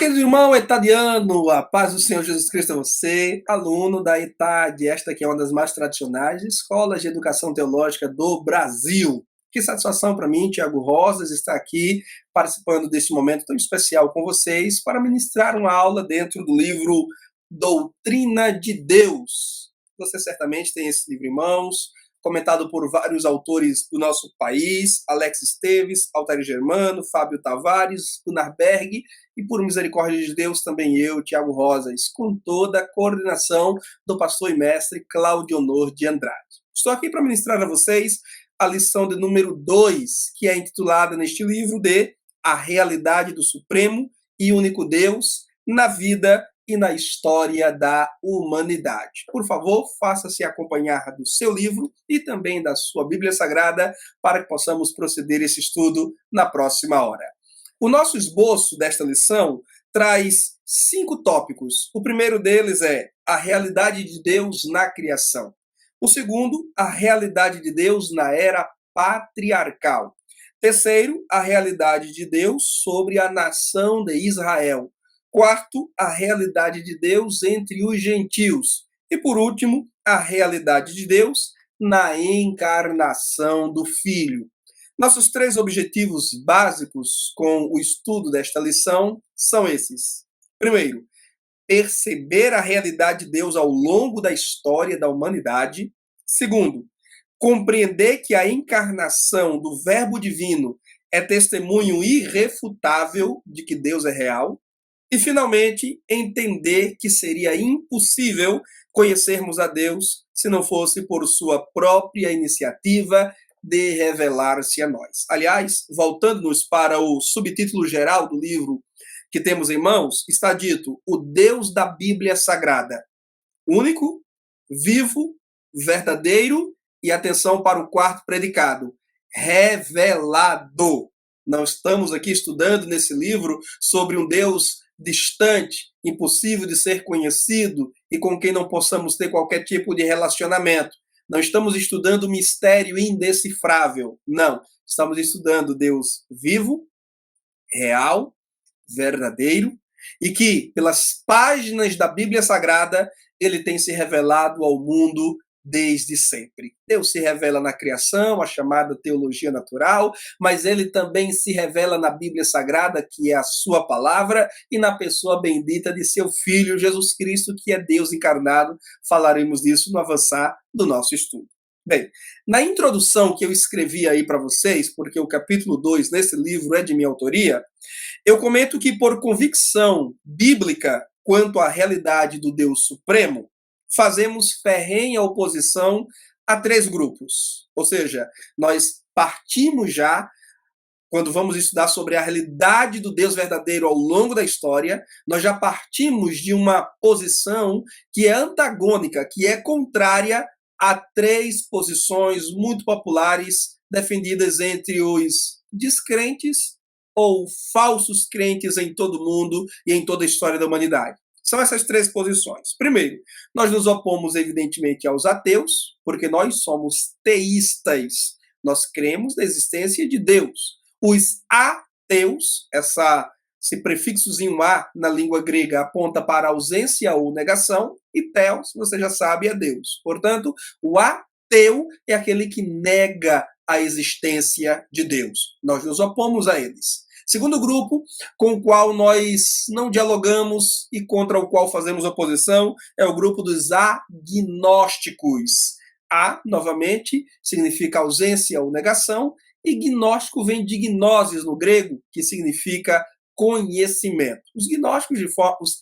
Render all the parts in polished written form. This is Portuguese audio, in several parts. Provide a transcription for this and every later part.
querido irmão etadiano, a paz do Senhor Jesus Cristo a você, aluno da ETAD, esta que é uma das mais tradicionais escolas de educação teológica do Brasil. Que satisfação para mim, Tiago Rosas, estar aqui participando deste momento tão especial com vocês para ministrar uma aula dentro do livro Doutrina de Deus. Você certamente tem esse livro em mãos, comentado por vários autores do nosso país, Alex Esteves, Altair Germano, Fábio Tavares, Gunnar Berg, e por misericórdia de Deus também eu, Tiago Rosas, com toda a coordenação do pastor e mestre Cláudio Honor de Andrade. Estou aqui para ministrar a vocês a lição de número 2, que é intitulada neste livro de A Realidade do Supremo e Único Deus na Vida e na História da Humanidade. Por favor, faça-se acompanhar do seu livro e também da sua Bíblia Sagrada para que possamos proceder esse estudo na próxima hora. O nosso esboço desta lição traz 5 tópicos. O primeiro deles é a realidade de Deus na criação. O segundo, a realidade de Deus na era patriarcal. Terceiro, a realidade de Deus sobre a nação de Israel. Quarto, a realidade de Deus entre os gentios. E por último, a realidade de Deus na encarnação do Filho. Nossos 3 objetivos básicos com o estudo desta lição são esses. Primeiro, perceber a realidade de Deus ao longo da história da humanidade. Segundo, compreender que a encarnação do Verbo Divino é testemunho irrefutável de que Deus é real. E, finalmente, entender que seria impossível conhecermos a Deus se não fosse por sua própria iniciativa de revelar-se a nós. Aliás, voltando-nos para o subtítulo geral do livro que temos em mãos, está dito: o Deus da Bíblia Sagrada, único, vivo, verdadeiro, e atenção para o quarto predicado, revelado. Não estamos aqui estudando nesse livro sobre um Deus distante, impossível de ser conhecido e com quem não possamos ter qualquer tipo de relacionamento. Não estamos estudando mistério indecifrável. Não. Estamos estudando Deus vivo, real, verdadeiro, e que, pelas páginas da Bíblia Sagrada, ele tem se revelado ao mundo desde sempre. Deus se revela na criação, a chamada teologia natural, mas ele também se revela na Bíblia Sagrada, que é a sua palavra, e na pessoa bendita de seu Filho, Jesus Cristo, que é Deus encarnado. Falaremos disso no avançar do nosso estudo. Bem, na introdução que eu escrevi aí para vocês, porque o capítulo 2 nesse livro é de minha autoria, eu comento que por convicção bíblica quanto à realidade do Deus Supremo, fazemos ferrenha oposição a 3 grupos. Ou seja, nós partimos já, quando vamos estudar sobre a realidade do Deus verdadeiro ao longo da história, nós já partimos de uma posição que é antagônica, que é contrária a 3 posições muito populares defendidas entre os descrentes ou falsos crentes em todo o mundo e em toda a história da humanidade. São essas 3 posições. Primeiro, nós nos opomos, evidentemente, aos ateus, porque nós somos teístas. Nós cremos na existência de Deus. Os ateus, esse prefixozinho a na língua grega aponta para ausência ou negação, e theos, você já sabe, é Deus. Portanto, o ateu é aquele que nega a existência de Deus. Nós nos opomos a eles. Segundo grupo, com o qual nós não dialogamos e contra o qual fazemos oposição, é o grupo dos agnósticos. A, novamente, significa ausência ou negação, e gnóstico vem de gnosis no grego, que significa conhecimento. Os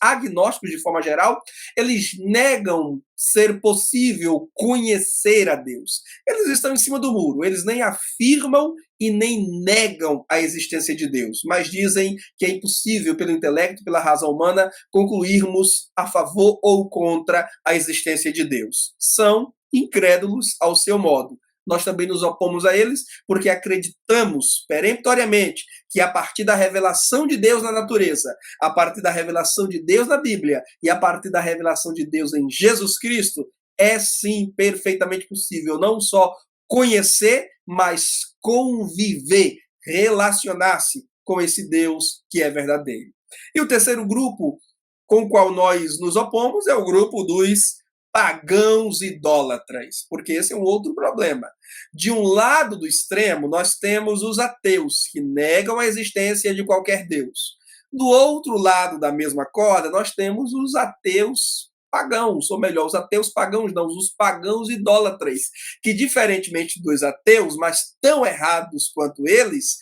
agnósticos, de forma geral, eles negam ser possível conhecer a Deus. Eles estão em cima do muro, eles nem afirmam e nem negam a existência de Deus, mas dizem que é impossível, pelo intelecto, pela razão humana, concluirmos a favor ou contra a existência de Deus. São incrédulos ao seu modo. Nós também nos opomos a eles porque acreditamos peremptoriamente que a partir da revelação de Deus na natureza, a partir da revelação de Deus na Bíblia e a partir da revelação de Deus em Jesus Cristo, é sim perfeitamente possível não só conhecer, mas conviver, relacionar-se com esse Deus que é verdadeiro. E o terceiro grupo com o qual nós nos opomos é o grupo dos pagãos idólatras, porque esse é um outro problema. De um lado do extremo, nós temos os ateus, que negam a existência de qualquer Deus. Do outro lado da mesma corda, nós temos os ateus pagãos, ou melhor, os ateus pagãos não, os pagãos idólatras, que diferentemente dos ateus, mas tão errados quanto eles,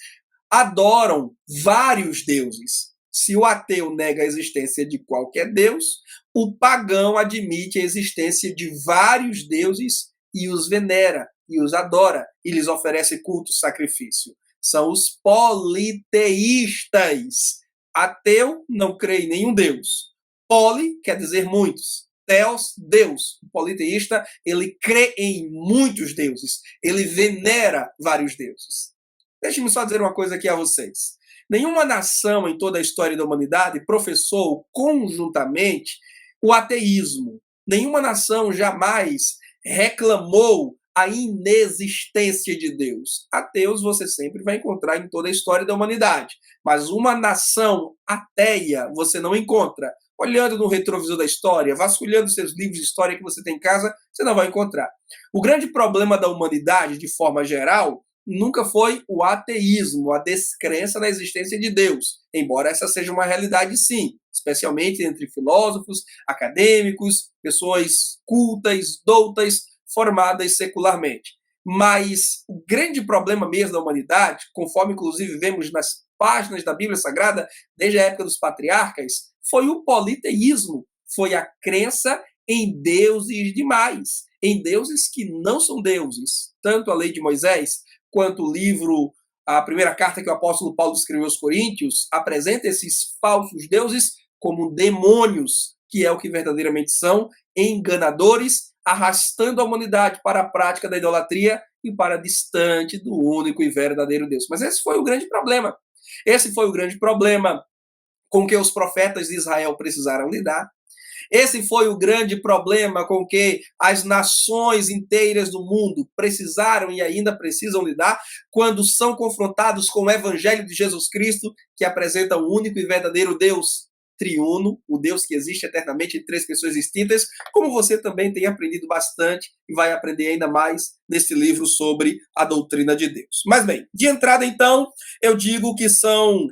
adoram vários deuses. Se o ateu nega a existência de qualquer deus, o pagão admite a existência de vários deuses e os venera, e os adora, e lhes oferece culto, sacrifício. São os politeístas. Ateu não crê em nenhum deus. Poli quer dizer muitos. Theos, Deus. O politeísta, ele crê em muitos deuses. Ele venera vários deuses. Deixe-me só dizer uma coisa aqui a vocês. Nenhuma nação em toda a história da humanidade professou conjuntamente o ateísmo. Nenhuma nação jamais reclamou a inexistência de Deus. Ateus você sempre vai encontrar em toda a história da humanidade, mas uma nação ateia você não encontra. Olhando no retrovisor da história, vasculhando seus livros de história que você tem em casa, você não vai encontrar. O grande problema da humanidade, de forma geral, nunca foi o ateísmo, a descrença na existência de Deus, embora essa seja uma realidade sim, especialmente entre filósofos, acadêmicos, pessoas cultas, doutas, formadas secularmente. Mas o grande problema mesmo da humanidade, conforme inclusive vemos nas páginas da Bíblia Sagrada, desde a época dos patriarcas, foi o politeísmo, foi a crença em deuses demais, em deuses que não são deuses. Tanto a lei de Moisés, quanto o livro, a primeira carta que o apóstolo Paulo escreveu aos Coríntios, apresenta esses falsos deuses como demônios, que é o que verdadeiramente são, enganadores, arrastando a humanidade para a prática da idolatria e para distante do único e verdadeiro Deus. Mas esse foi o grande problema. Esse foi o grande problema com que os profetas de Israel precisaram lidar. Esse foi o grande problema com que as nações inteiras do mundo precisaram e ainda precisam lidar quando são confrontados com o Evangelho de Jesus Cristo, que apresenta o único e verdadeiro Deus triuno, o Deus que existe eternamente em três pessoas distintas, como você também tem aprendido bastante e vai aprender ainda mais nesse livro sobre a doutrina de Deus. Mas bem, de entrada então, eu digo que são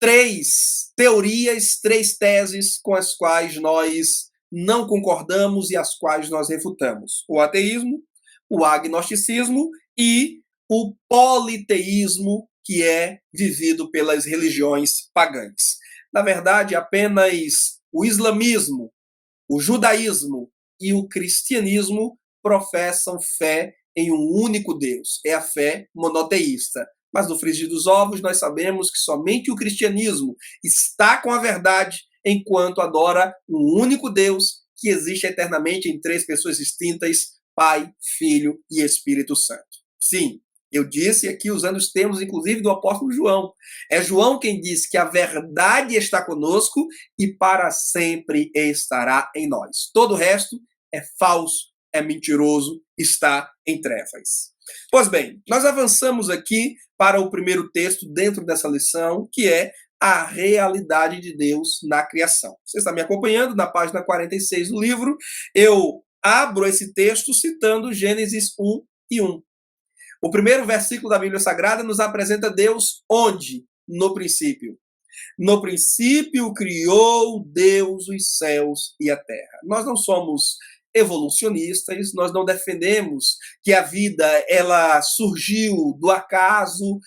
três teorias, três teses com as quais nós não concordamos e as quais nós refutamos: o ateísmo, o agnosticismo e o politeísmo, que é vivido pelas religiões pagãs. Na verdade, apenas o islamismo, o judaísmo e o cristianismo professam fé em um único Deus. É a fé monoteísta. Mas no frigir dos ovos nós sabemos que somente o cristianismo está com a verdade enquanto adora um único Deus que existe eternamente em três pessoas distintas, Pai, Filho e Espírito Santo. Sim, eu disse aqui usando os termos inclusive do apóstolo João. É João quem diz que a verdade está conosco e para sempre estará em nós. Todo o resto é falso, é mentiroso, está em trevas. Pois bem, nós avançamos aqui para o primeiro texto dentro dessa lição, que é a realidade de Deus na criação. Você está me acompanhando na página 46 do livro. Eu abro esse texto citando Gênesis 1 e 1. O primeiro versículo da Bíblia Sagrada nos apresenta Deus onde? No princípio. No princípio criou Deus os céus e a terra. Nós não somos evolucionistas, nós não defendemos que a vida ela surgiu do acaso,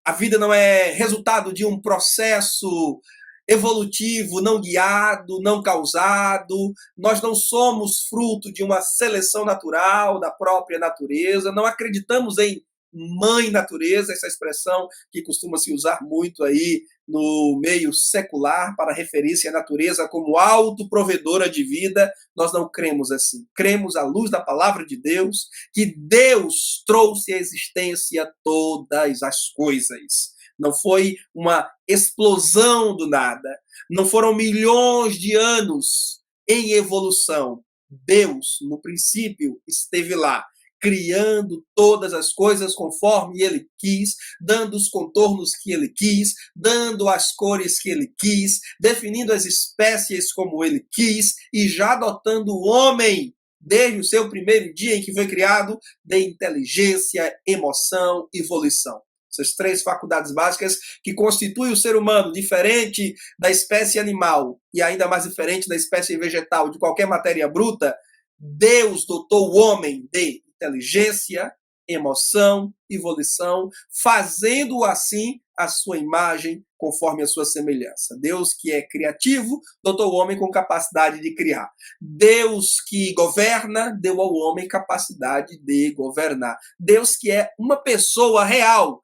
a vida não é resultado de um processo evolutivo não guiado, não causado, nós não somos fruto de uma seleção natural da própria natureza, não acreditamos em mãe natureza, essa expressão que costuma se usar muito aí no meio secular para referir-se à natureza como autoprovedora de vida. Nós não cremos assim. Cremos à luz da palavra de Deus, que Deus trouxe à existência todas as coisas. Não foi uma explosão do nada. Não foram milhões de anos em evolução. Deus, no princípio, esteve lá. criando todas as coisas conforme ele quis, dando os contornos que ele quis, dando as cores que ele quis, definindo as espécies como ele quis e já dotando o homem, desde o seu primeiro dia em que foi criado, de inteligência, emoção e volição. Essas três faculdades básicas que constituem o ser humano, diferente da espécie animal e ainda mais diferente da espécie vegetal, de qualquer matéria bruta, Deus dotou o homem de inteligência, emoção e volição, fazendo assim a sua imagem conforme a sua semelhança. Deus que é criativo, dotou o homem com capacidade de criar. Deus que governa, deu ao homem capacidade de governar. Deus que é uma pessoa real,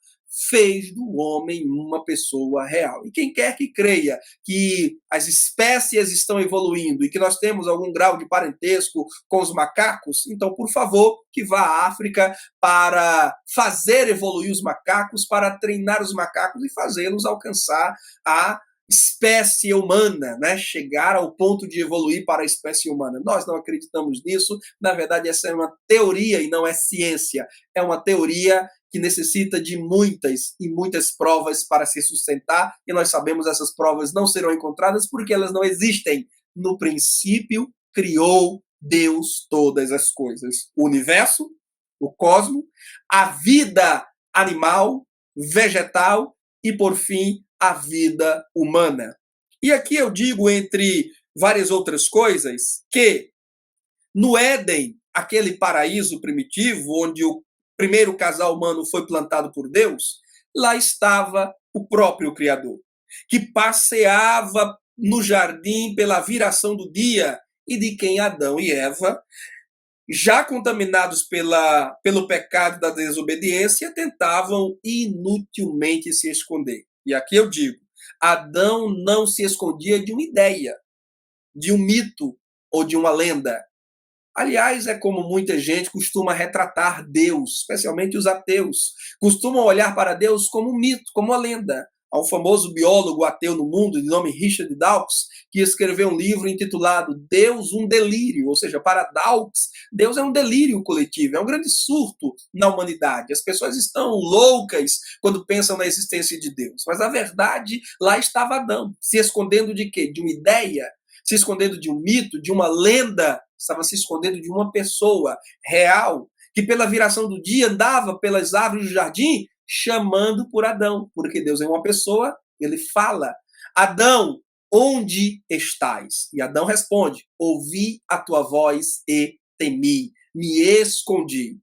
fez do homem uma pessoa real. E quem quer que creia que as espécies estão evoluindo e que nós temos algum grau de parentesco com os macacos, então, por favor, que vá à África para fazer evoluir os macacos, para treinar os macacos e fazê-los alcançar a espécie humana, né? Chegar ao ponto de evoluir para a espécie humana. Nós não acreditamos nisso. Na verdade, essa é uma teoria e não é ciência. É uma teoria que necessita de muitas e muitas provas para se sustentar, e nós sabemos que essas provas não serão encontradas porque elas não existem. No princípio, criou Deus todas as coisas. O universo, o cosmos, a vida animal, vegetal e, por fim, a vida humana. E aqui eu digo, entre várias outras coisas, que no Éden, aquele paraíso primitivo, onde o primeiro casal humano foi plantado por Deus, lá estava o próprio Criador, que passeava no jardim pela viração do dia e de quem Adão e Eva, já contaminados pelo pecado da desobediência, tentavam inutilmente se esconder. E aqui eu digo, Adão não se escondia de uma ideia, de um mito ou de uma lenda. Aliás, é como muita gente costuma retratar Deus, especialmente os ateus. Costumam olhar para Deus como um mito, como uma lenda. Há um famoso biólogo ateu no mundo, de nome Richard Dawkins, que escreveu um livro intitulado Deus, um delírio. Ou seja, para Dawkins, Deus é um delírio coletivo, é um grande surto na humanidade. As pessoas estão loucas quando pensam na existência de Deus. Mas, na verdade, lá estava Adão, se escondendo de quê? De uma ideia, se escondendo de um mito, de uma lenda, estava se escondendo de uma pessoa real, que pela viração do dia andava pelas árvores do jardim, chamando por Adão, porque Deus é uma pessoa, ele fala, Adão, onde estás? E Adão responde, ouvi a tua voz e temi, me escondi.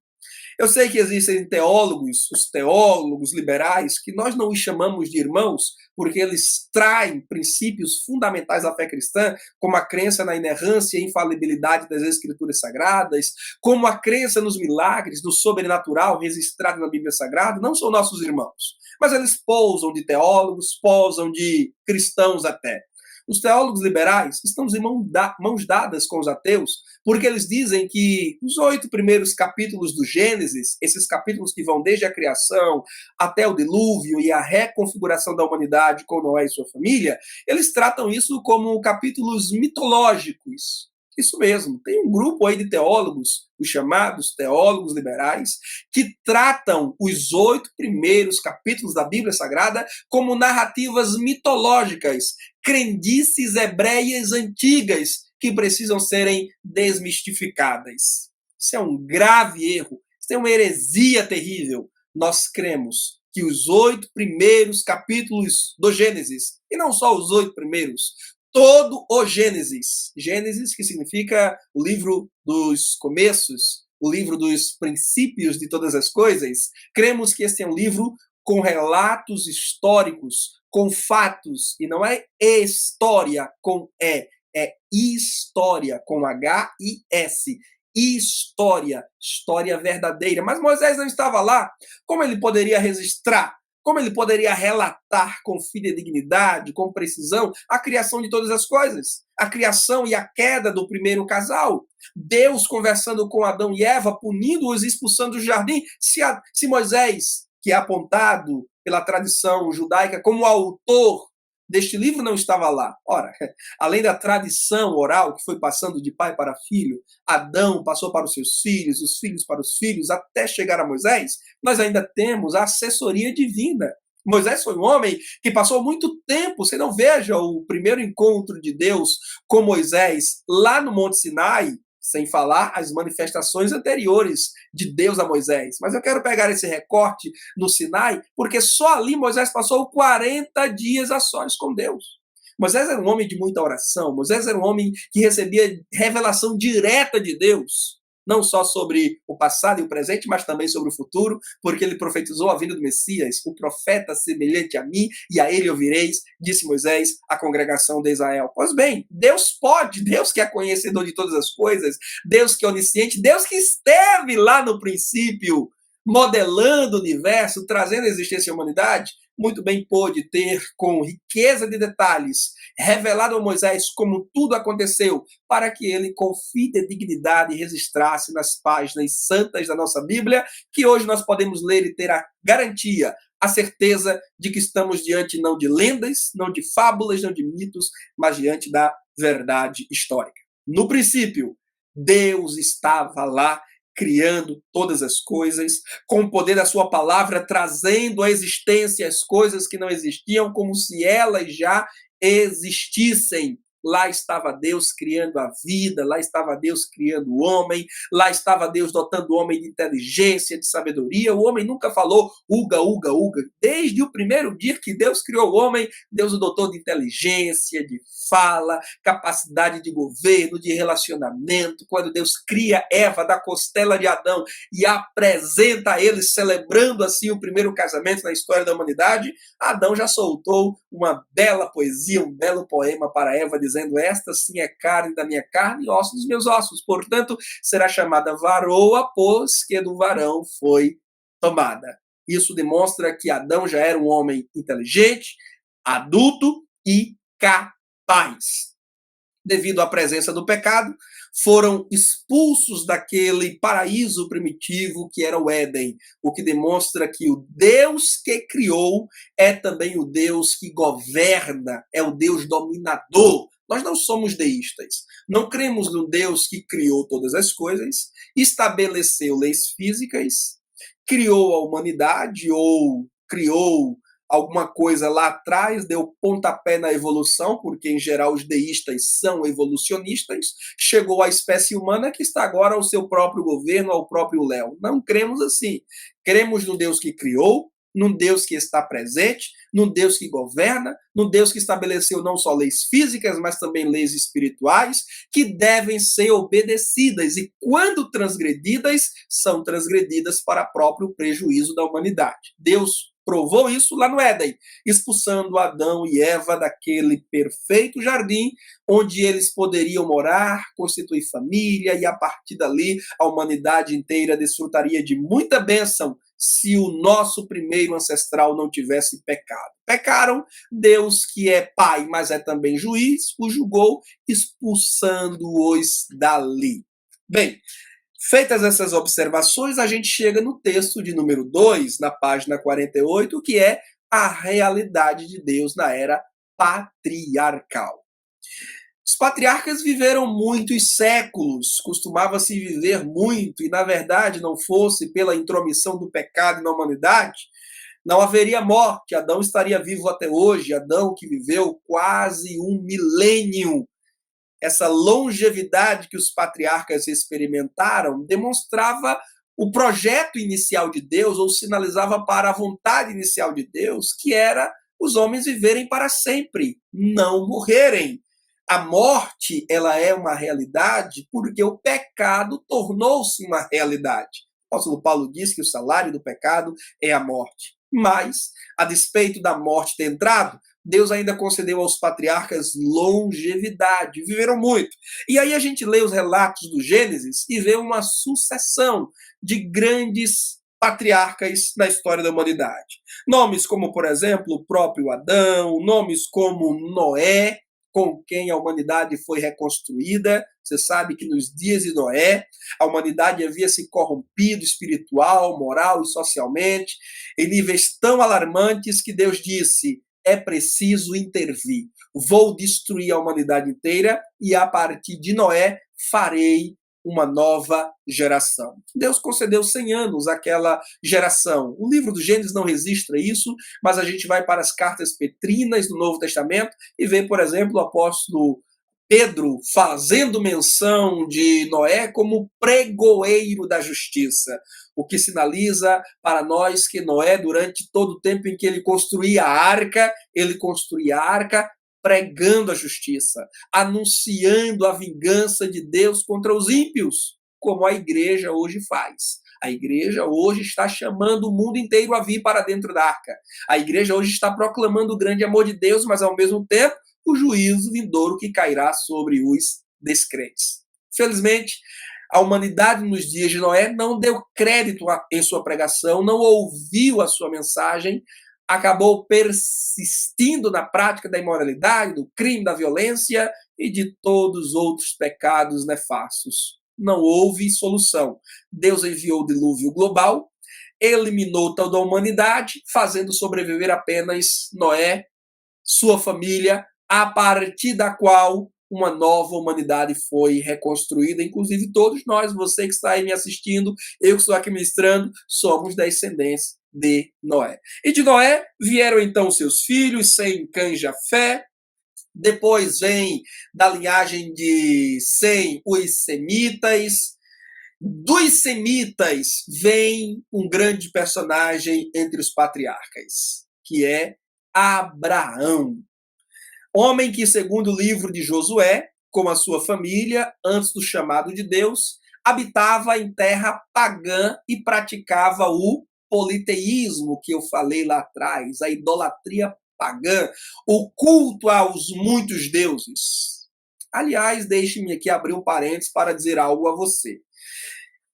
Eu sei que existem teólogos, os teólogos liberais, que nós não os chamamos de irmãos, porque eles traem princípios fundamentais da fé cristã, como a crença na inerrância e infalibilidade das Escrituras Sagradas, como a crença nos milagres, do sobrenatural registrado na Bíblia Sagrada, não são nossos irmãos. Mas eles pousam de teólogos, pousam de cristãos até. Os teólogos liberais estão de mãos dadas com os ateus, porque eles dizem que os 8 primeiros capítulos do Gênesis, esses capítulos que vão desde a criação até o dilúvio e a reconfiguração da humanidade com Noé e sua família, eles tratam isso como capítulos mitológicos. Isso mesmo, tem um grupo aí de teólogos, os chamados teólogos liberais, que tratam os 8 primeiros capítulos da Bíblia Sagrada como narrativas mitológicas, crendices hebreias antigas que precisam serem desmistificadas. Isso é um grave erro, isso é uma heresia terrível. Nós cremos que os 8 primeiros capítulos do Gênesis, e não só os 8 primeiros, todo o Gênesis. Gênesis, que significa o livro dos começos, o livro dos princípios de todas as coisas. Cremos que este é um livro com relatos históricos, com fatos, e não é história com E, é história com H-I-S. História, história verdadeira. Mas Moisés não estava lá. Como ele poderia registrar? Como ele poderia relatar com fidedignidade, com precisão, a criação de todas as coisas? A criação e a queda do primeiro casal? Deus conversando com Adão e Eva, punindo-os e expulsando do jardim? Se Moisés, que é apontado pela tradição judaica como autor deste livro não estava lá. Ora, além da tradição oral que foi passando de pai para filho, Adão passou para os seus filhos, os filhos para os filhos, até chegar a Moisés, nós ainda temos a assessoria divina. Moisés foi um homem que passou muito tempo. Você não veja o primeiro encontro de Deus com Moisés lá no Monte Sinai, sem falar as manifestações anteriores de Deus a Moisés. Mas eu quero pegar esse recorte no Sinai, porque só ali Moisés passou 40 dias a sós com Deus. Moisés era um homem de muita oração. Moisés era um homem que recebia revelação direta de Deus, não só sobre o passado e o presente, mas também sobre o futuro, porque ele profetizou a vinda do Messias, o profeta semelhante a mim, e a ele ouvireis, disse Moisés à congregação de Israel. Pois bem, Deus pode, Deus que é conhecedor de todas as coisas, Deus que é onisciente, Deus que esteve lá no princípio, modelando o universo, trazendo a existência à humanidade, muito bem pôde ter, com riqueza de detalhes, revelado a Moisés como tudo aconteceu, para que ele, com fidedignidade, registrasse nas páginas santas da nossa Bíblia, que hoje nós podemos ler e ter a garantia, a certeza de que estamos diante não de lendas, não de fábulas, não de mitos, mas diante da verdade histórica. No princípio, Deus estava lá, criando todas as coisas, com o poder da sua palavra, trazendo à existência as coisas que não existiam, como se elas já existissem. Lá estava Deus criando a vida, lá estava Deus criando o homem, lá estava Deus dotando o homem de inteligência, de sabedoria. O homem nunca falou uga, uga, uga. Desde o primeiro dia que Deus criou o homem, Deus o dotou de inteligência, de fala, capacidade de governo, de relacionamento. Quando Deus cria Eva da costela de Adão e apresenta a ele, celebrando assim o primeiro casamento na história da humanidade, Adão já soltou uma bela poesia, um belo poema para Eva, dizendo: esta sim é carne da minha carne e osso dos meus ossos. Portanto, será chamada varoa, pois que do varão foi tomada. Isso demonstra que Adão já era um homem inteligente, adulto e capaz. Devido à presença do pecado, foram expulsos daquele paraíso primitivo que era o Éden, o que demonstra que o Deus que criou é também o Deus que governa, é o Deus dominador. Nós não somos deístas, não cremos no Deus que criou todas as coisas, estabeleceu leis físicas, criou a humanidade ou criou alguma coisa lá atrás, deu pontapé na evolução, porque em geral os deístas são evolucionistas, chegou à espécie humana que está agora ao seu próprio governo, ao próprio léu. Não cremos assim. Cremos no Deus que criou, num Deus que está presente, num Deus que governa, num Deus que estabeleceu não só leis físicas, mas também leis espirituais, que devem ser obedecidas, e quando transgredidas, são transgredidas para próprio prejuízo da humanidade. Deus provou isso lá no Éden, expulsando Adão e Eva daquele perfeito jardim onde eles poderiam morar, constituir família, e a partir dali a humanidade inteira desfrutaria de muita bênção se o nosso primeiro ancestral não tivesse pecado. Pecaram, Deus, que é pai, mas é também juiz, o julgou, expulsando-os dali. Bem, feitas essas observações, a gente chega no texto de número 2, na página 48, que é a realidade de Deus na era patriarcal. Os patriarcas viveram muitos séculos, costumava-se viver muito, e na verdade não fosse pela intromissão do pecado na humanidade, não haveria morte. Adão estaria vivo até hoje, Adão que viveu quase 1 milênio. Essa longevidade que os patriarcas experimentaram demonstrava o projeto inicial de Deus, ou sinalizava para a vontade inicial de Deus, que era os homens viverem para sempre, não morrerem. A morte, ela é uma realidade porque o pecado tornou-se uma realidade. O apóstolo Paulo diz que o salário do pecado é a morte. Mas, a despeito da morte ter entrado, Deus ainda concedeu aos patriarcas longevidade, viveram muito. E aí a gente lê os relatos do Gênesis e vê uma sucessão de grandes patriarcas na história da humanidade. Nomes como, por exemplo, o próprio Adão, nomes como Noé, com quem a humanidade foi reconstruída. Você sabe que nos dias de Noé, a humanidade havia se corrompido espiritual, moral e socialmente, em níveis tão alarmantes que Deus disse: é preciso intervir. Vou destruir a humanidade inteira e a partir de Noé farei uma nova geração. Deus concedeu 100 anos àquela geração. O livro do Gênesis não registra isso, mas a gente vai para as cartas petrinas do Novo Testamento e vê, por exemplo, o apóstolo Pedro fazendo menção de Noé como pregoeiro da justiça, o que sinaliza para nós que Noé, durante todo o tempo em que ele construía a arca pregando a justiça, anunciando a vingança de Deus contra os ímpios, como a igreja hoje faz. A igreja hoje está chamando o mundo inteiro a vir para dentro da arca. A igreja hoje está proclamando o grande amor de Deus, mas ao mesmo tempo o juízo vindouro que cairá sobre os descrentes. Felizmente, a humanidade nos dias de Noé não deu crédito em sua pregação, não ouviu a sua mensagem, acabou persistindo na prática da imoralidade, do crime, da violência e de todos os outros pecados nefastos. Não houve solução. Deus enviou o dilúvio global, eliminou toda a humanidade, fazendo sobreviver apenas Noé, sua família, a partir da qual uma nova humanidade foi reconstruída. Inclusive todos nós, você que está aí me assistindo, eu que estou aqui ministrando, somos descendentes de Noé. E de Noé vieram então seus filhos, Sem, Cã e Jafé. Depois vem da linhagem de Sem os semitas. Dos semitas vem um grande personagem entre os patriarcas, que é Abraão. Homem que, segundo o livro de Josué, como a sua família, antes do chamado de Deus, habitava em terra pagã e praticava o politeísmo que eu falei lá atrás, a idolatria pagã, o culto aos muitos deuses. Aliás, deixe-me aqui abrir um parênteses para dizer algo a você.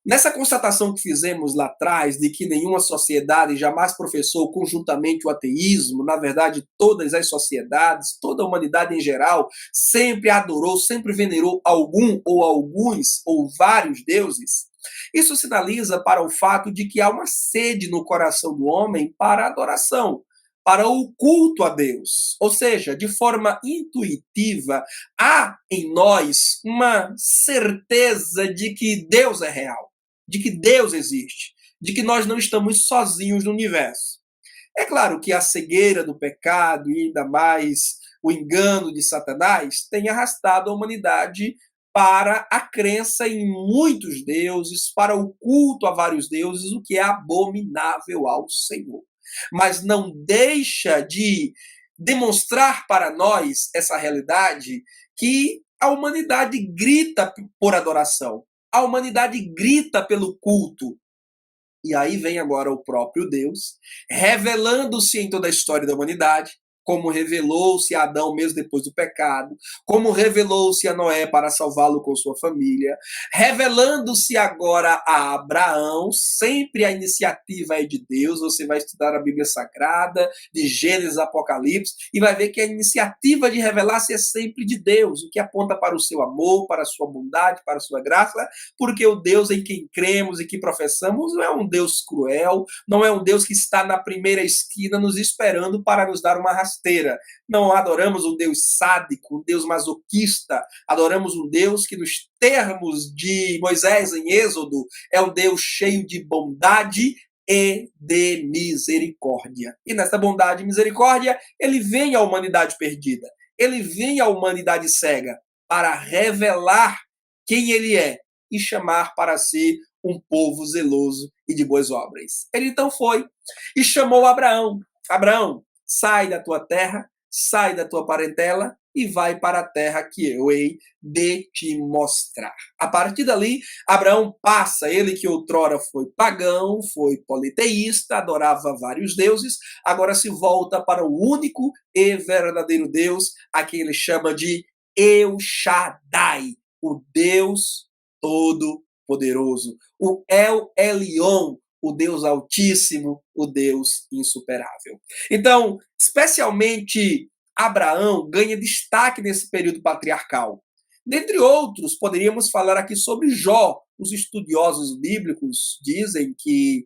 Nessa constatação que fizemos lá atrás, de que nenhuma sociedade jamais professou conjuntamente o ateísmo, na verdade, todas as sociedades, toda a humanidade em geral, sempre adorou, sempre venerou algum ou alguns ou vários deuses. Isso sinaliza para o fato de que há uma sede no coração do homem para a adoração, para o culto a Deus. Ou seja, de forma intuitiva, há em nós uma certeza de que Deus é real, de que Deus existe, de que nós não estamos sozinhos no universo. É claro que a cegueira do pecado e ainda mais o engano de Satanás tem arrastado a humanidade para a crença em muitos deuses, para o culto a vários deuses, o que é abominável ao Senhor. Mas não deixa de demonstrar para nós essa realidade que a humanidade grita por adoração. A humanidade grita pelo culto. E aí vem agora o próprio Deus, revelando-se em toda a história da humanidade, como revelou-se a Adão mesmo depois do pecado, como revelou-se a Noé para salvá-lo com sua família, revelando-se agora a Abraão, sempre a iniciativa é de Deus. Você vai estudar a Bíblia Sagrada, de Gênesis a Apocalipse, e vai ver que a iniciativa de revelar-se é sempre de Deus, o que aponta para o seu amor, para a sua bondade, para a sua graça, porque o Deus em quem cremos e que professamos não é um Deus cruel, não é um Deus que está na primeira esquina nos esperando para nos dar uma rasteira. Não adoramos um Deus sádico, um Deus masoquista, adoramos um Deus que, nos termos de Moisés em Êxodo, é um Deus cheio de bondade e de misericórdia. E nessa bondade e misericórdia, ele vem à humanidade perdida, ele vem à humanidade cega para revelar quem ele é e chamar para si um povo zeloso e de boas obras. Ele então foi e chamou Abraão. Abraão, sai da tua terra, sai da tua parentela e vai para a terra que eu hei de te mostrar. A partir dali, Abraão passa, ele que outrora foi pagão, foi politeísta, adorava vários deuses, agora se volta para o único e verdadeiro Deus, a quem ele chama de El Shaddai, o Deus Todo-Poderoso, o El Elyon, o Deus Altíssimo, o Deus Insuperável. Então, especialmente Abraão ganha destaque nesse período patriarcal. Dentre outros, poderíamos falar aqui sobre Jó. Os estudiosos bíblicos dizem que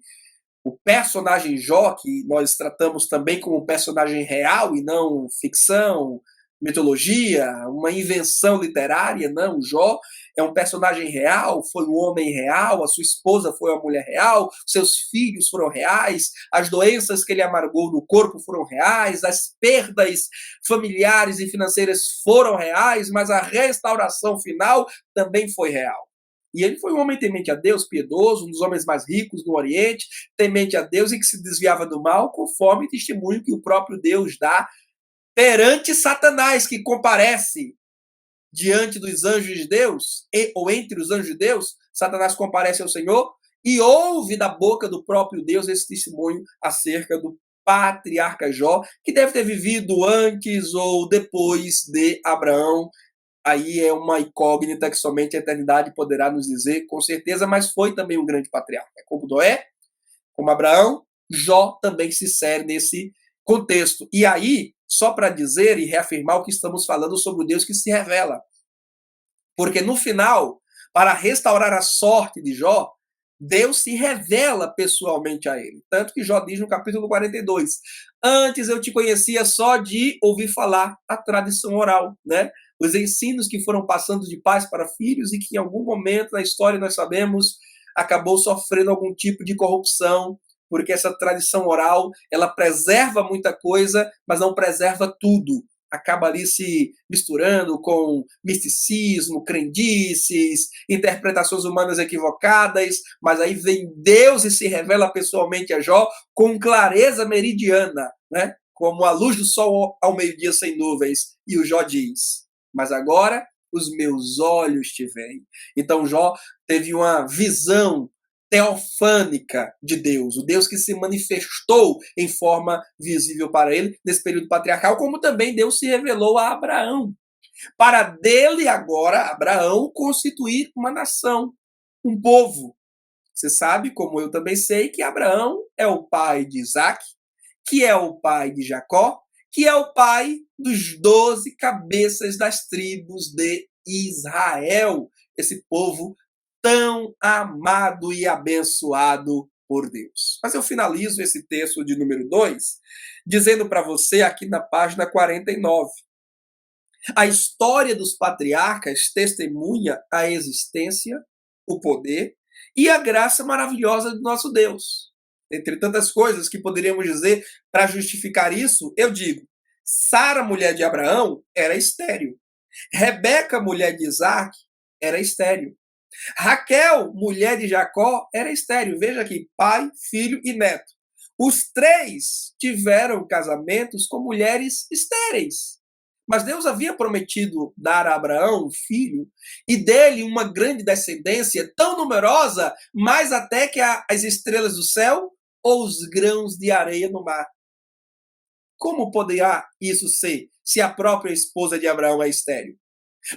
O personagem Jó, que nós tratamos também como um personagem real e não ficção, mitologia, uma invenção literária, não. Jó é um personagem real, foi um homem real, a sua esposa foi uma mulher real, seus filhos foram reais, as doenças que ele amargou no corpo foram reais, as perdas familiares e financeiras foram reais, mas a restauração final também foi real. E ele foi um homem temente a Deus, piedoso, um dos homens mais ricos do Oriente, temente a Deus e que se desviava do mal, conforme testemunho que o próprio Deus dá perante Satanás, que comparece diante dos anjos de Deus, ou entre os anjos de Deus. Satanás comparece ao Senhor e ouve da boca do próprio Deus esse testemunho acerca do patriarca Jó, que deve ter vivido antes ou depois de Abraão. Aí é uma incógnita que somente a eternidade poderá nos dizer com certeza, mas foi também um grande patriarca. Como Noé, como Abraão, Jó também se insere nesse contexto. E aí, só para dizer e reafirmar o que estamos falando sobre o Deus que se revela. Porque no final, para restaurar a sorte de Jó, Deus se revela pessoalmente a ele. Tanto que Jó diz no capítulo 42, antes eu te conhecia só de ouvir falar, a tradição oral, né? Os ensinos que foram passando de pais para filhos e que em algum momento na história nós sabemos acabou sofrendo algum tipo de corrupção, porque essa tradição oral, ela preserva muita coisa, mas não preserva tudo. Acaba ali se misturando com misticismo, crendices, interpretações humanas equivocadas, mas aí vem Deus e se revela pessoalmente a Jó com clareza meridiana, né? Como a luz do sol ao meio-dia sem nuvens. E o Jó diz, mas agora os meus olhos te veem. Então Jó teve uma visão teofânica de Deus, o Deus que se manifestou em forma visível para ele nesse período patriarcal, como também Deus se revelou a Abraão. Para dele agora, Abraão, constituir uma nação, um povo. Você sabe, como eu também sei, que Abraão é o pai de Isaac, que é o pai de Jacó, que é o pai dos 12 cabeças das tribos de Israel, esse povo tão amado e abençoado por Deus. Mas eu finalizo esse texto de número 2, dizendo para você aqui na página 49. A história dos patriarcas testemunha a existência, o poder e a graça maravilhosa do nosso Deus. Entre tantas coisas que poderíamos dizer para justificar isso, eu digo: Sara, mulher de Abraão, era estéril. Rebeca, mulher de Isaac, era estéril. Raquel, mulher de Jacó, era estéril. Veja aqui, pai, filho e neto. Os três tiveram casamentos com mulheres estéreis. Mas Deus havia prometido dar a Abraão um filho e dele uma grande descendência tão numerosa, mais até que as estrelas do céu ou os grãos de areia no mar. Como poderá isso ser se a própria esposa de Abraão é estéril?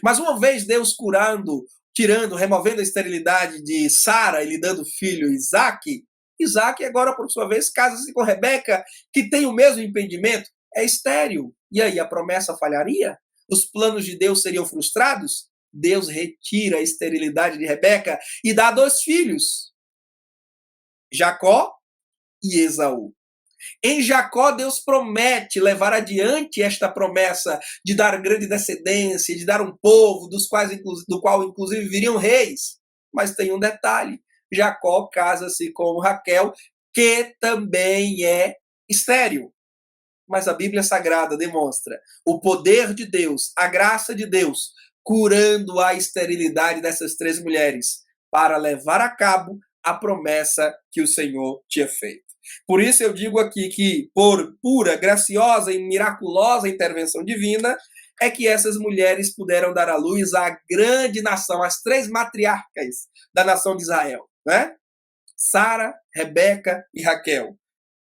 Mas uma vez Deus curando, tirando, removendo a esterilidade de Sara e lhe dando filho Isaac, Isaac agora, por sua vez, casa-se com Rebeca, que tem o mesmo impedimento, é estéril. E aí, a promessa falharia? Os planos de Deus seriam frustrados? Deus retira a esterilidade de Rebeca e dá 2 filhos, Jacó e Esaú. Em Jacó, Deus promete levar adiante esta promessa de dar grande descendência, de dar um povo do qual inclusive viriam reis. Mas tem um detalhe: Jacó casa-se com Raquel, que também é estéril. Mas a Bíblia Sagrada demonstra o poder de Deus, a graça de Deus, curando a esterilidade dessas 3 mulheres, para levar a cabo a promessa que o Senhor tinha feito. Por isso eu digo aqui que, por pura, graciosa e miraculosa intervenção divina, é que essas mulheres puderam dar à luz à grande nação, as 3 matriarcas da nação de Israel, né? Sara, Rebeca e Raquel.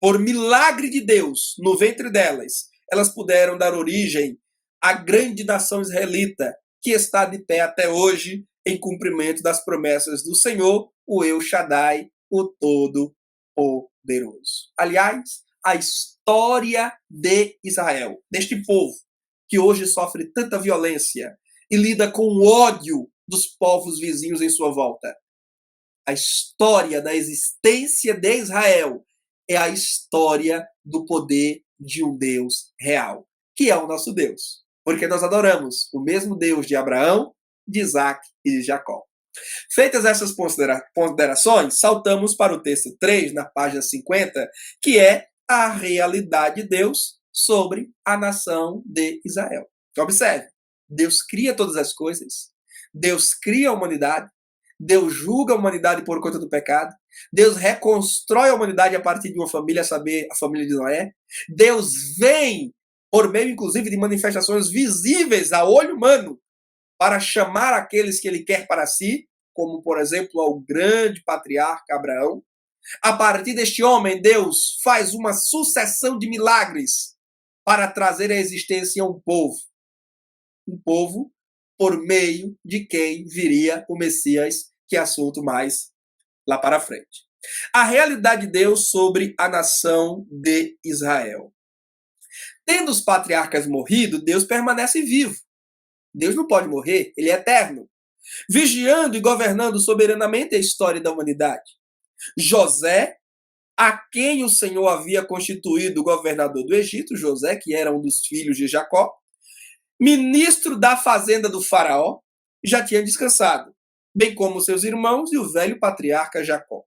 Por milagre de Deus, no ventre delas, elas puderam dar origem à grande nação israelita, que está de pé até hoje, em cumprimento das promessas do Senhor, o El Shaddai, o Todo-Poderoso. Aliás, a história de Israel, deste povo, que hoje sofre tanta violência e lida com o ódio dos povos vizinhos em sua volta, A história da existência de Israel é a história do poder de um Deus real, que é o nosso Deus. Porque nós adoramos o mesmo Deus de Abraão, de Isaac e de Jacó. Feitas essas ponderações, saltamos para o texto 3, na página 50, que é a realidade de Deus sobre a nação de Israel. Então, observe, Deus cria todas as coisas, Deus cria a humanidade, Deus julga a humanidade por conta do pecado, Deus reconstrói a humanidade a partir de uma família, a saber, a família de Noé. Deus vem, por meio, inclusive, de manifestações visíveis a olho humano, para chamar aqueles que ele quer para si, como, por exemplo, ao grande patriarca Abraão. A partir deste homem, Deus faz uma sucessão de milagres para trazer à existência um povo. Um povo por meio de quem viria o Messias, que é assunto mais lá para frente. A realidade de Deus sobre a nação de Israel. Tendo os patriarcas morrido, Deus permanece vivo. Deus não pode morrer, ele é eterno. Vigiando e governando soberanamente a história da humanidade. José, a quem o Senhor havia constituído governador do Egito, José, que era um dos filhos de Jacó, ministro da fazenda do faraó, já tinha descansado, bem como seus irmãos e o velho patriarca Jacó.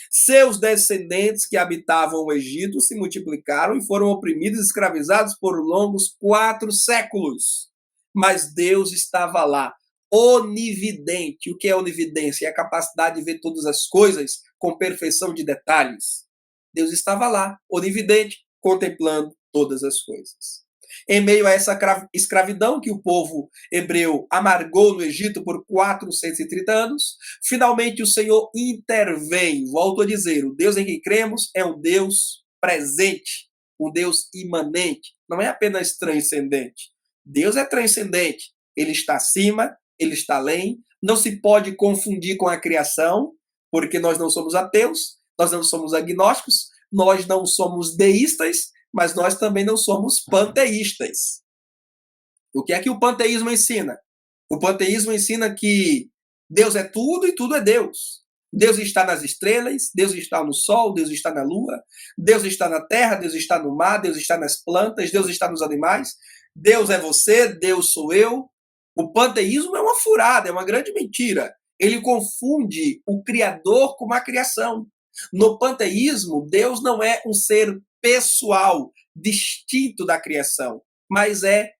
Seus descendentes que habitavam o Egito se multiplicaram e foram oprimidos e escravizados por longos 4 séculos. Mas Deus estava lá, onividente. O que é onividência? É a capacidade de ver todas as coisas com perfeição de detalhes. Deus estava lá, onividente, contemplando todas as coisas. Em meio a essa escravidão que o povo hebreu amargou no Egito por 430 anos, finalmente o Senhor intervém. Volto a dizer, o Deus em que cremos é um Deus presente, um Deus imanente, não é apenas transcendente. Deus é transcendente, ele está acima, ele está além, não se pode confundir com a criação, porque nós não somos ateus, nós não somos agnósticos, nós não somos deístas, mas nós também não somos panteístas. O que é que o panteísmo ensina? O panteísmo ensina que Deus é tudo e tudo é Deus. Deus está nas estrelas, Deus está no sol, Deus está na lua, Deus está na terra, Deus está no mar, Deus está nas plantas, Deus está nos animais, Deus é você, Deus sou eu. O panteísmo é uma furada, é uma grande mentira. Ele confunde o Criador com a criação. No panteísmo, Deus não é um ser pessoal, distinto da criação, mas é,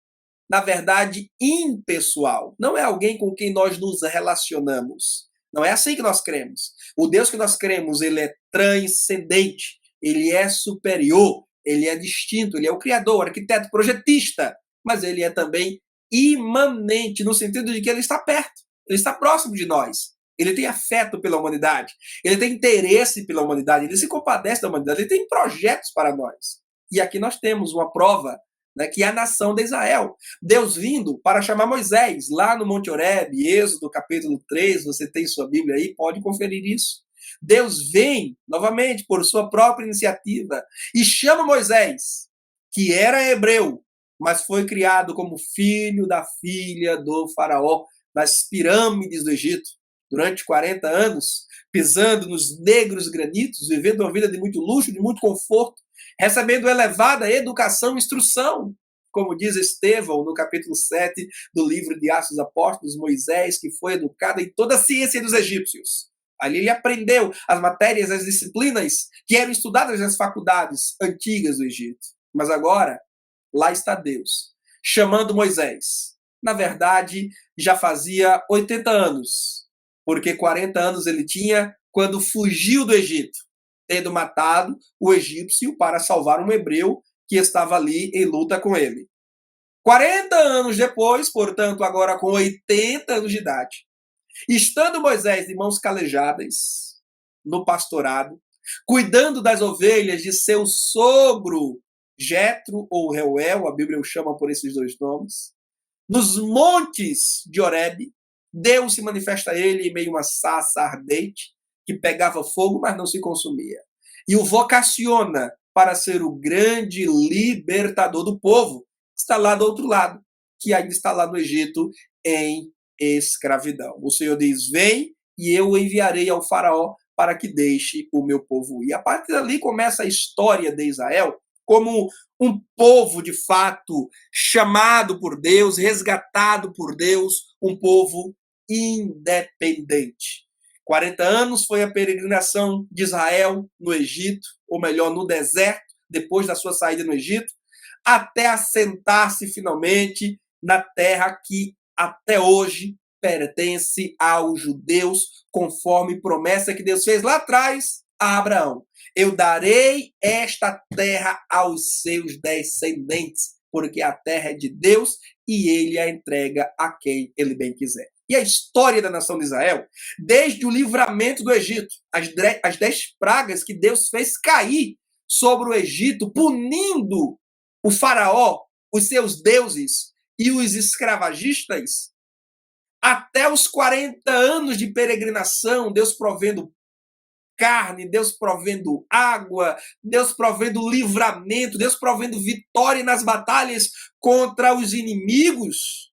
na verdade, impessoal. Não é alguém com quem nós nos relacionamos. Não é assim que nós cremos. O Deus que nós cremos, ele é transcendente, ele é superior, ele é distinto, ele é o criador, o arquiteto, projetista, mas ele é também imanente, no sentido de que ele está perto, ele está próximo de nós. Ele tem afeto pela humanidade, ele tem interesse pela humanidade, ele se compadece da humanidade, ele tem projetos para nós. E aqui nós temos uma prova, né, que é a nação de Israel. Deus vindo para chamar Moisés, lá no Monte Horebe, Êxodo capítulo 3, você tem sua Bíblia aí, pode conferir isso. Deus vem, novamente, por sua própria iniciativa, e chama Moisés, que era hebreu, mas foi criado como filho da filha do faraó, nas pirâmides do Egito. Durante 40 anos, pisando nos negros granitos, vivendo uma vida de muito luxo, de muito conforto, recebendo elevada educação e instrução, como diz Estevão no capítulo 7 do livro de Atos dos Apóstolos, Moisés, que foi educado em toda a ciência dos egípcios. Ali ele aprendeu as matérias, as disciplinas que eram estudadas nas faculdades antigas do Egito. Mas agora, lá está Deus, chamando Moisés. Na verdade, já fazia 80 anos, porque 40 anos ele tinha quando fugiu do Egito, tendo matado o egípcio para salvar um hebreu que estava ali em luta com ele. 40 anos depois, portanto, agora com 80 anos de idade, estando Moisés de mãos calejadas no pastorado, cuidando das ovelhas de seu sogro Jetro ou Reuel, a Bíblia o chama por esses dois nomes, nos montes de Horebe, Deus se manifesta a ele em meio a uma sarça ardente que pegava fogo, mas não se consumia. E o vocaciona para ser o grande libertador do povo, que está lá do outro lado, que ainda está lá no Egito em escravidão. O Senhor diz, vem, e eu o enviarei ao faraó para que deixe o meu povo ir. A partir dali começa a história de Israel como um povo, de fato, chamado por Deus, resgatado por Deus, um povo independente. 40 anos foi a peregrinação de Israel no Egito, ou melhor, no deserto, depois da sua saída no Egito, até assentar-se finalmente na terra que até hoje pertence aos judeus, conforme promessa que Deus fez lá atrás a Abraão. Eu darei esta terra aos seus descendentes, porque a terra é de Deus e ele a entrega a quem ele bem quiser. E a história da nação de Israel, desde o livramento do Egito, as 10 pragas que Deus fez cair sobre o Egito, punindo o faraó, os seus deuses e os escravagistas, até os 40 anos de peregrinação, Deus provendo carne, Deus provendo água, Deus provendo livramento, Deus provendo vitória nas batalhas contra os inimigos.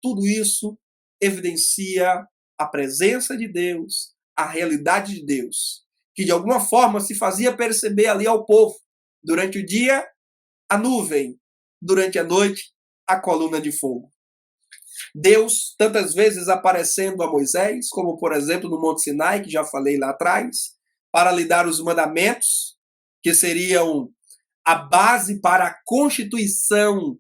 Tudo isso evidencia a presença de Deus, a realidade de Deus, que de alguma forma se fazia perceber ali ao povo. Durante o dia, a nuvem, durante a noite, a coluna de fogo. Deus, tantas vezes aparecendo a Moisés, como por exemplo no Monte Sinai, que já falei lá atrás, para lhe dar os mandamentos, que seriam a base para a Constituição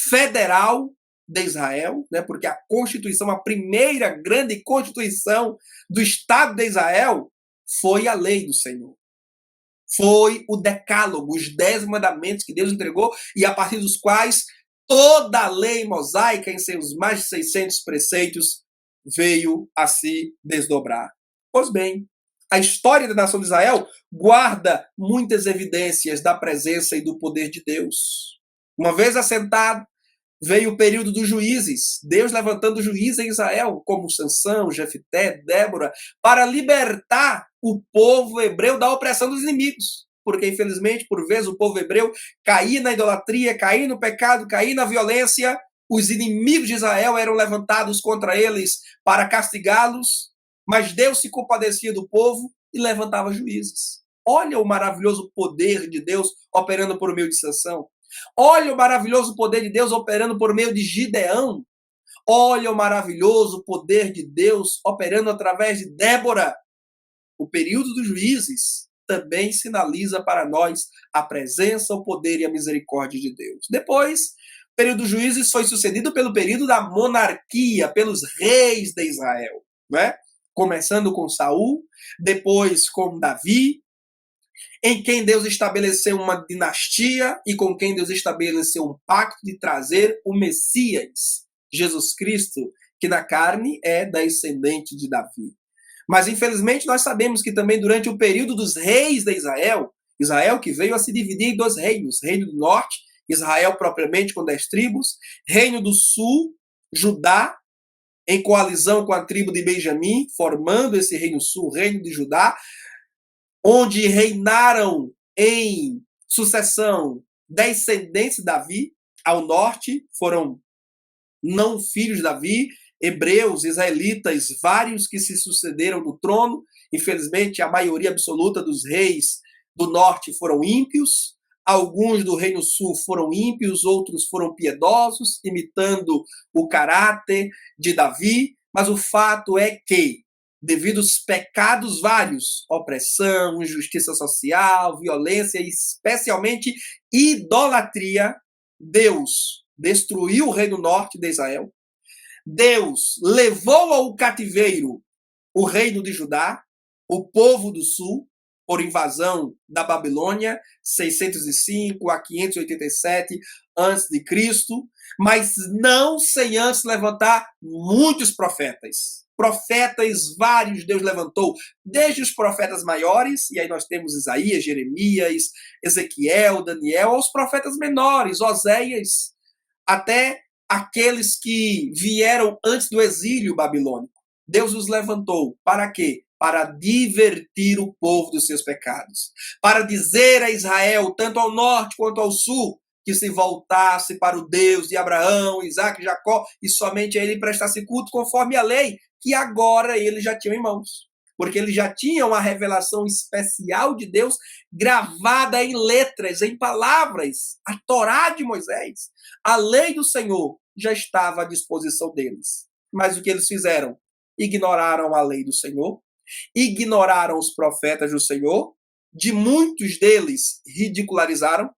Federal de Israel, né? Porque a Constituição, a primeira grande Constituição do Estado de Israel, foi a lei do Senhor. Foi o decálogo, os 10 mandamentos que Deus entregou e a partir dos quais toda a lei mosaica, em seus mais de 600 preceitos, veio a se desdobrar. Pois bem, a história da nação de Israel guarda muitas evidências da presença e do poder de Deus. Uma vez assentado, veio o período dos juízes, Deus levantando juízes em Israel, como Sansão, Jefté, Débora, para libertar o povo hebreu da opressão dos inimigos. Porque, infelizmente, por vezes o povo hebreu caía na idolatria, caía no pecado, caía na violência. Os inimigos de Israel eram levantados contra eles para castigá-los, mas Deus se compadecia do povo e levantava juízes. Olha o maravilhoso poder de Deus operando por meio de Sansão. Olha o maravilhoso poder de Deus operando por meio de Gideão. Olha o maravilhoso poder de Deus operando através de Débora. O período dos juízes também sinaliza para nós a presença, o poder e a misericórdia de Deus. Depois, o período dos juízes foi sucedido pelo período da monarquia, pelos reis de Israel, né? Começando com Saul, depois com Davi, em quem Deus estabeleceu uma dinastia e com quem Deus estabeleceu um pacto de trazer o Messias, Jesus Cristo, que na carne é descendente de Davi. Mas, infelizmente, nós sabemos que também durante o período dos reis de Israel, Israel que veio a se dividir em 2 reinos, Reino do Norte, Israel propriamente com 10 tribos, Reino do Sul, Judá, em coalizão com a tribo de Benjamim, formando esse Reino Sul, Reino de Judá, onde reinaram em sucessão descendentes de Davi. Ao norte foram não filhos de Davi, hebreus, israelitas, vários que se sucederam no trono. Infelizmente, a maioria absoluta dos reis do norte foram ímpios. Alguns do Reino Sul foram ímpios, outros foram piedosos, imitando o caráter de Davi. Mas o fato é que, devido aos pecados vários, opressão, injustiça social, violência e especialmente idolatria, Deus destruiu o reino norte de Israel. Deus levou ao cativeiro o reino de Judá, o povo do sul, por invasão da Babilônia, 605 a 587 a.C., mas não sem antes levantar muitos profetas. Profetas vários Deus levantou, desde os profetas maiores, e aí nós temos Isaías, Jeremias, Ezequiel, Daniel, aos profetas menores, Oséias, até aqueles que vieram antes do exílio babilônico. Deus os levantou para quê? Para divertir o povo dos seus pecados. Para dizer a Israel, tanto ao norte quanto ao sul, que se voltasse para o Deus de Abraão, Isaque e Jacó, e somente a ele prestasse culto conforme a lei, que agora eles já tinham em mãos. Porque eles já tinham a revelação especial de Deus gravada em letras, em palavras. A Torá de Moisés, a lei do Senhor, já estava à disposição deles. Mas o que eles fizeram? Ignoraram a lei do Senhor, ignoraram os profetas do Senhor, de muitos deles ridicularizaram,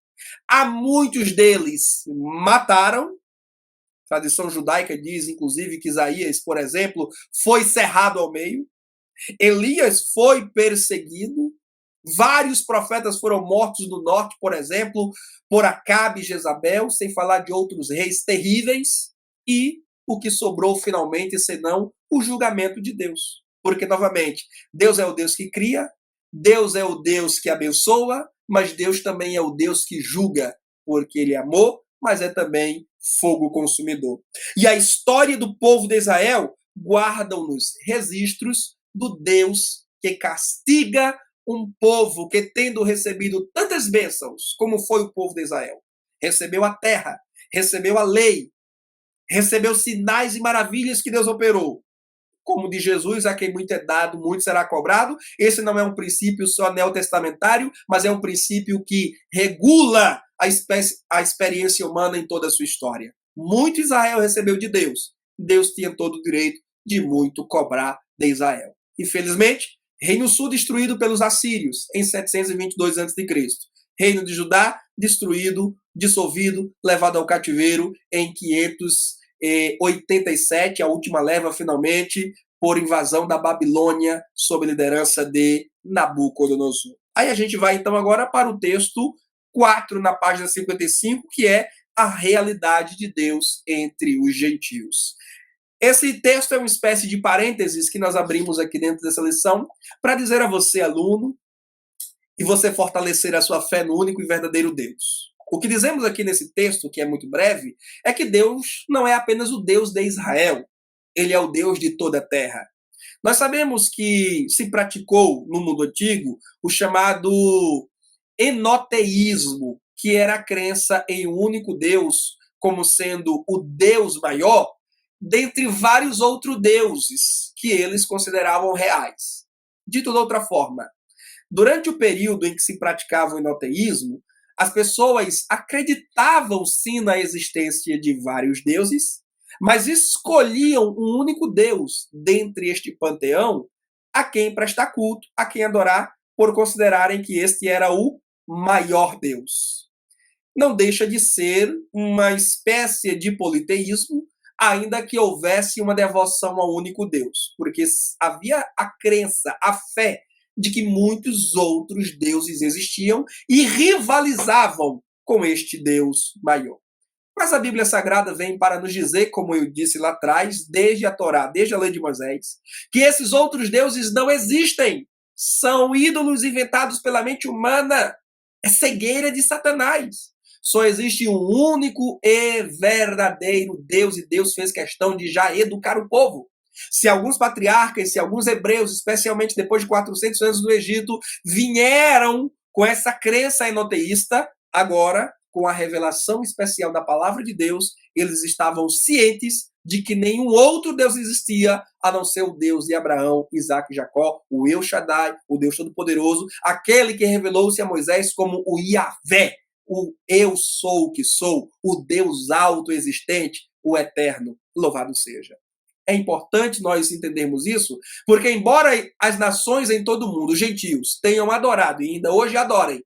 a muitos deles mataram. A tradição judaica diz, inclusive, que Isaías, por exemplo, foi cerrado ao meio. Elias foi perseguido. Vários profetas foram mortos no norte, por exemplo, por Acabe e Jezabel, sem falar de outros reis terríveis. E o que sobrou finalmente, senão o julgamento de Deus. Porque, novamente, Deus é o Deus que cria, Deus é o Deus que abençoa, mas Deus também é o Deus que julga, porque ele é amor, mas é também fogo consumidor. E a história do povo de Israel guardam-nos registros do Deus que castiga um povo que, tendo recebido tantas bênçãos, como foi o povo de Israel, recebeu a terra, recebeu a lei, recebeu sinais e maravilhas que Deus operou. Como de Jesus, a quem muito é dado, muito será cobrado. Esse não é um princípio só neotestamentário, mas é um princípio que regula a experiência humana em toda a sua história. Muito Israel recebeu de Deus. Deus tinha todo o direito de muito cobrar de Israel. Infelizmente, Reino Sul destruído pelos assírios em 722 a.C. Reino de Judá destruído, dissolvido, levado ao cativeiro em 587, a última leva finalmente, por invasão da Babilônia, sob liderança de Nabucodonosor. Aí a gente vai então agora para o texto 4, na página 55, que é a realidade de Deus entre os gentios. Esse texto é uma espécie de parênteses que nós abrimos aqui dentro dessa lição para dizer a você, aluno, e você fortalecer a sua fé no único e verdadeiro Deus. O que dizemos aqui nesse texto, que é muito breve, é que Deus não é apenas o Deus de Israel, ele é o Deus de toda a terra. Nós sabemos que se praticou no mundo antigo o chamado enoteísmo, que era a crença em um único Deus como sendo o Deus maior, dentre vários outros deuses que eles consideravam reais. Dito de outra forma, durante o período em que se praticava o enoteísmo, as pessoas acreditavam sim na existência de vários deuses, mas escolhiam um único Deus dentre este panteão a quem prestar culto, a quem adorar, por considerarem que este era o maior Deus. Não deixa de ser uma espécie de politeísmo, ainda que houvesse uma devoção ao único Deus, porque havia a crença, a fé de que muitos outros deuses existiam e rivalizavam com este Deus maior. Mas a Bíblia Sagrada vem para nos dizer, como eu disse lá atrás, desde a Torá, desde a lei de Moisés, que esses outros deuses não existem. São ídolos inventados pela mente humana. É cegueira de Satanás. Só existe um único e verdadeiro Deus, e Deus fez questão de já educar o povo. Se alguns patriarcas, se alguns hebreus, especialmente depois de 400 anos do Egito, vieram com essa crença enoteísta, agora, com a revelação especial da palavra de Deus, eles estavam cientes de que nenhum outro Deus existia, a não ser o Deus de Abraão, Isaac e Jacó, o El Shaddai, o Deus Todo-Poderoso, aquele que revelou-se a Moisés como o Yahvé, o Eu Sou o que Sou, o Deus autoexistente, o Eterno, louvado seja. É importante nós entendermos isso, porque embora as nações em todo o mundo, os gentios, tenham adorado e ainda hoje adorem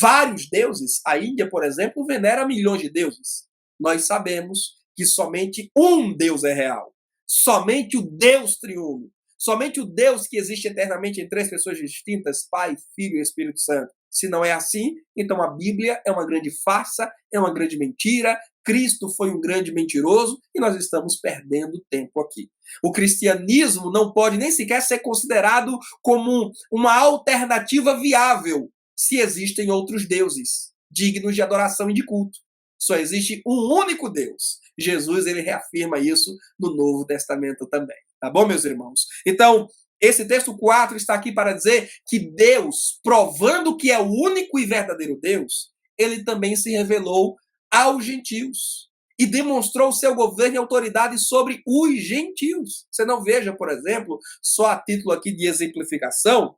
vários deuses, a Índia, por exemplo, venera milhões de deuses. Nós sabemos que somente um Deus é real. Somente o Deus triuno. Somente o Deus que existe eternamente em três pessoas distintas, Pai, Filho e Espírito Santo. Se não é assim, então a Bíblia é uma grande farsa, é uma grande mentira, Cristo foi um grande mentiroso e nós estamos perdendo tempo aqui. O cristianismo não pode nem sequer ser considerado como uma alternativa viável se existem outros deuses dignos de adoração e de culto. Só existe um único Deus. Jesus, ele reafirma isso no Novo Testamento também. Tá bom, meus irmãos? Então, esse texto 4 está aqui para dizer que Deus, provando que é o único e verdadeiro Deus, ele também se revelou aos gentios. e demonstrou o seu governo e autoridade sobre os gentios. Você não veja, por exemplo, só a título aqui de exemplificação,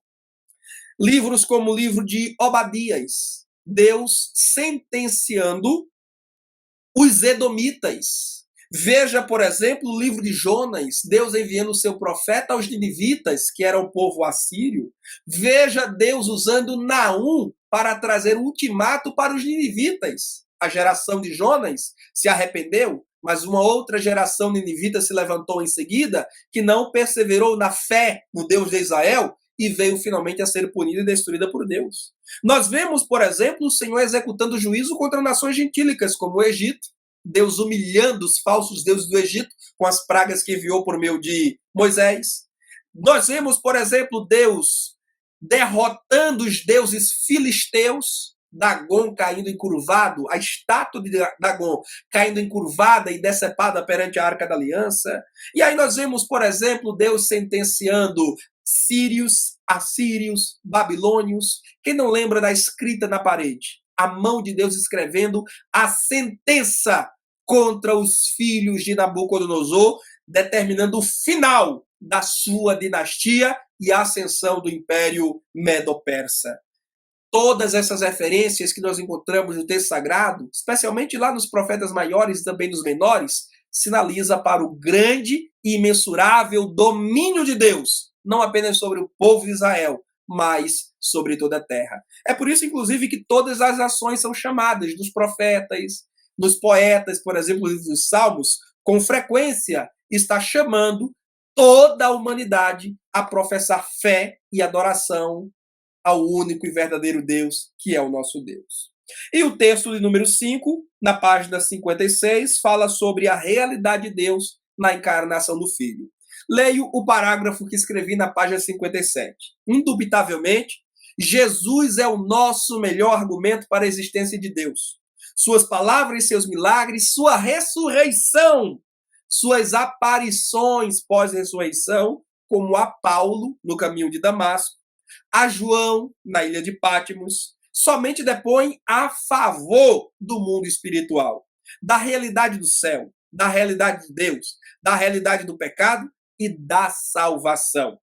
livros como o livro de Obadias, Deus sentenciando os edomitas. Veja, por exemplo, o livro de Jonas, Deus enviando o seu profeta aos ninivitas, que era o povo assírio. Veja Deus usando Naum para trazer um ultimato para os ninivitas. A geração de Jonas se arrependeu, mas uma outra geração ninivita se levantou em seguida, que não perseverou na fé no Deus de Israel e veio finalmente a ser punida e destruída por Deus. Nós vemos, por exemplo, o Senhor executando juízo contra nações gentílicas, como o Egito, Deus humilhando os falsos deuses do Egito com as pragas que enviou por meio de Moisés. Nós vemos, por exemplo, Deus derrotando os deuses filisteus, Dagon caindo encurvado, a estátua de Dagon caindo encurvada e decepada perante a Arca da Aliança. E aí nós vemos, por exemplo, Deus sentenciando sírios, assírios, babilônios. Quem não lembra da escrita na parede? A mão de Deus escrevendo a sentença contra os filhos de Nabucodonosor, determinando o final da sua dinastia e a ascensão do Império Medo-Persa. Todas essas referências que nós encontramos no texto sagrado, especialmente lá nos profetas maiores e também nos menores, sinaliza para o grande e imensurável domínio de Deus, não apenas sobre o povo de Israel, mas sobre toda a terra. É por isso, inclusive, que todas as ações são chamadas dos profetas, dos poetas, por exemplo, dos Salmos, com frequência está chamando toda a humanidade a professar fé e adoração ao único e verdadeiro Deus, que é o nosso Deus. E o texto de número 5, na página 56, fala sobre a realidade de Deus na encarnação do Filho. Leio o parágrafo que escrevi na página 57. Indubitavelmente, Jesus é o nosso melhor argumento para a existência de Deus. Suas palavras, seus milagres, sua ressurreição, suas aparições pós-ressurreição, como a Paulo no caminho de Damasco, a João na ilha de Patmos, somente depõem a favor do mundo espiritual, da realidade do céu, da realidade de Deus, da realidade do pecado e da salvação,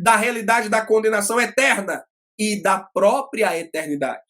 da realidade da condenação eterna e da própria eternidade.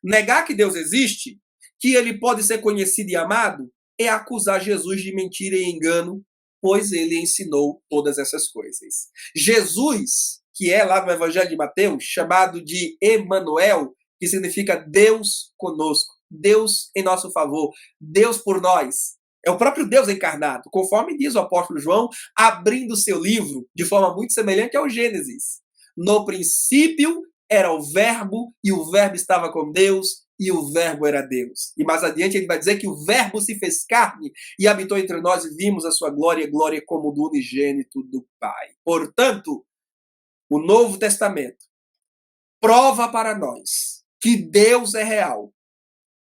Negar que Deus existe, que ele pode ser conhecido e amado, é acusar Jesus de mentira e engano, pois ele ensinou todas essas coisas. Jesus, que é lá no Evangelho de Mateus, chamado de Emanuel, que significa Deus conosco, Deus em nosso favor, Deus por nós. É o próprio Deus encarnado, conforme diz o apóstolo João, abrindo seu livro de forma muito semelhante ao Gênesis. No princípio era o Verbo, e o Verbo estava com Deus, e o Verbo era Deus. E mais adiante ele vai dizer que o Verbo se fez carne e habitou entre nós e vimos a sua glória, glória como do unigênito do Pai. Portanto, o Novo Testamento prova para nós que Deus é real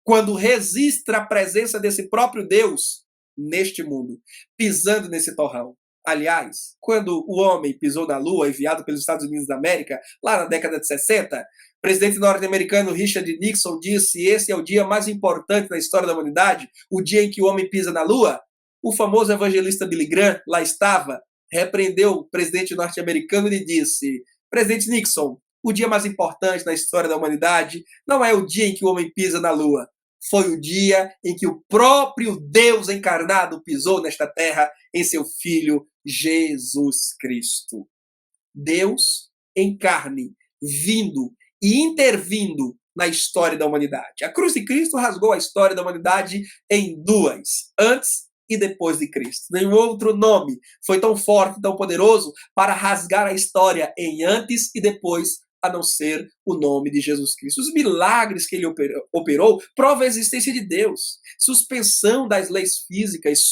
quando registra a presença desse próprio Deus neste mundo, pisando nesse torrão. Aliás, quando o homem pisou na Lua, enviado pelos Estados Unidos da América, lá na década de 60, o presidente norte-americano Richard Nixon disse: esse é o dia mais importante da história da humanidade, o dia em que o homem pisa na Lua. O famoso evangelista Billy Graham lá estava, repreendeu o presidente norte-americano e disse: presidente Nixon, o dia mais importante da história da humanidade não é o dia em que o homem pisa na Lua, foi o dia em que o próprio Deus encarnado pisou nesta terra em seu Filho Jesus Cristo. Deus em carne, vindo e intervindo na história da humanidade. A cruz de Cristo rasgou a história da humanidade em duas, antes e depois de Cristo. Nenhum outro nome foi tão forte, tão poderoso para rasgar a história em antes e depois, a não ser o nome de Jesus Cristo. Os milagres que ele operou provam a existência de Deus. Suspensão das leis físicas,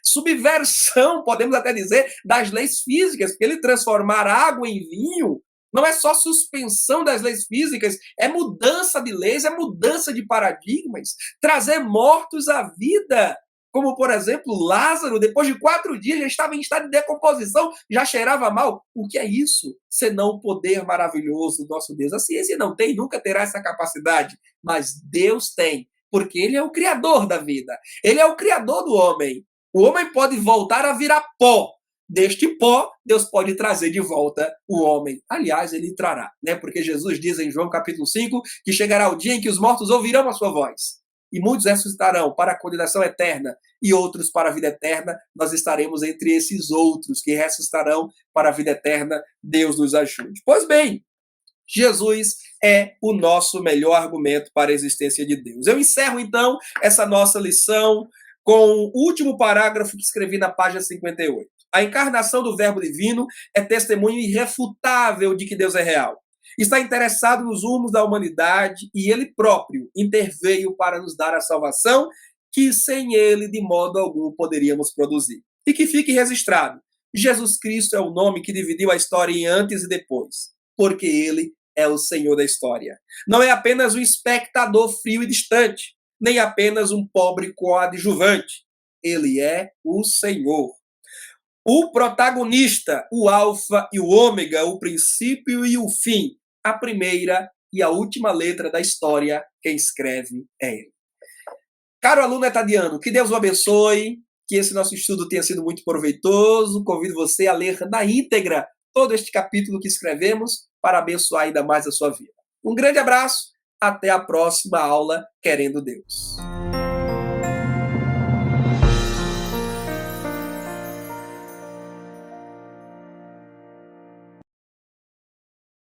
subversão, podemos até dizer, das leis físicas, porque ele transformar água em vinho não é só suspensão das leis físicas, é mudança de leis, é mudança de paradigmas, trazer mortos à vida. Como, por exemplo, Lázaro, depois de 4 dias, já estava em estado de decomposição, já cheirava mal. O que é isso? Senão o poder maravilhoso do nosso Deus. A ciência não tem, nunca terá essa capacidade, mas Deus tem. porque ele é o criador da vida. Ele é o criador do homem. O homem pode voltar a virar pó. Deste pó, Deus pode trazer de volta o homem. Aliás, ele trará, né? Porque Jesus diz em João capítulo 5 que chegará o dia em que os mortos ouvirão a sua voz. E muitos ressuscitarão para a condenação eterna e outros para a vida eterna. Nós estaremos entre esses outros que ressuscitarão para a vida eterna. Deus nos ajude. Pois bem, Jesus é o nosso melhor argumento para a existência de Deus. Eu encerro, então, essa nossa lição com o último parágrafo que escrevi na página 58. A encarnação do Verbo Divino é testemunho irrefutável de que Deus é real. Está interessado nos rumos da humanidade e ele próprio interveio para nos dar a salvação que sem ele, de modo algum, poderíamos produzir. E que fique registrado, Jesus Cristo é o nome que dividiu a história em antes e depois, porque ele é o Senhor da história. Não é apenas um espectador frio e distante, nem apenas um pobre coadjuvante. Ele é o Senhor. O protagonista, o alfa e o ômega, o princípio e o fim, a primeira e a última letra da história, quem escreve é ele. Caro aluno etadiano, que Deus o abençoe, que esse nosso estudo tenha sido muito proveitoso. Convido você a ler na íntegra todo este capítulo que escrevemos para abençoar ainda mais a sua vida. Um grande abraço, até a próxima aula, querendo Deus.